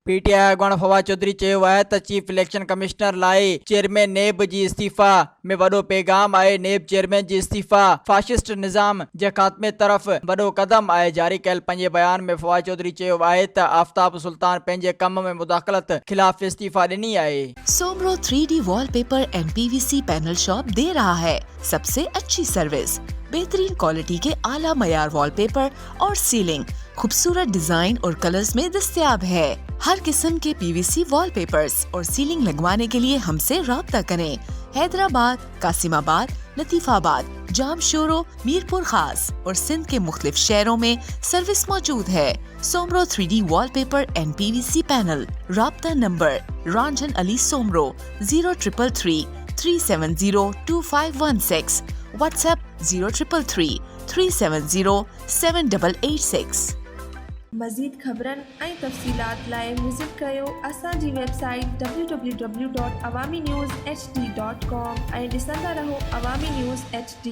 PTI अॻवान Fawad Chaudhary चयो आहे त चीफ इलेक्शन कमिश्नर लाइ चेयरमैन नेब जी इस्तीफ़ा में वॾो पैगाम आहे। नेब चेयरमैन जी इस्तीफ़ा फाशिस्ट निज़ाम जे ख़ात्मे तरफ़ वॾो क़दम आहे। जारी कयल पंहिंजे बयान में फवाद चौधरी चयो आहे त आफ़ताब सुल्तान पंहिंजे कम में मुदाख़लत ख़िलाफ़ इस्तीफ़ा ॾिनी आहे। Soomro 3D wallpaper and PVC panel shop दे रहा है सबसे अच्छी सर्विस, बेहतरीन क्वालिटी के आला मयार वॉलपेपर और सीलिंग खूबसूरत डिजाइन और कलर्स में दस्तयाब है। हर किस्म के PVC वॉलपेपर्स और सीलिंग लगवाने के लिए हमसे राब्ता करें। हैदराबाद, कासिमाबाद, लतीफाबाद, जामशोरो, मीरपुर खास और सिंध के मुख्तलिफ शहरों में सर्विस मौजूद है। Soomro 3D wallpaper and PVC panel. राब्ता नंबर रंजन अली सोमरो 0333 370 2516, व्हाट्सएप 0333 370 7886। मज़ीद ख़बरन ऐं तफ़सीलात लाइ विज़िट कयो असांजी वेबसाइट www.awamiNewsHD.com ऐं ॾिसंदा रहो अवामी न्यूज़ HD।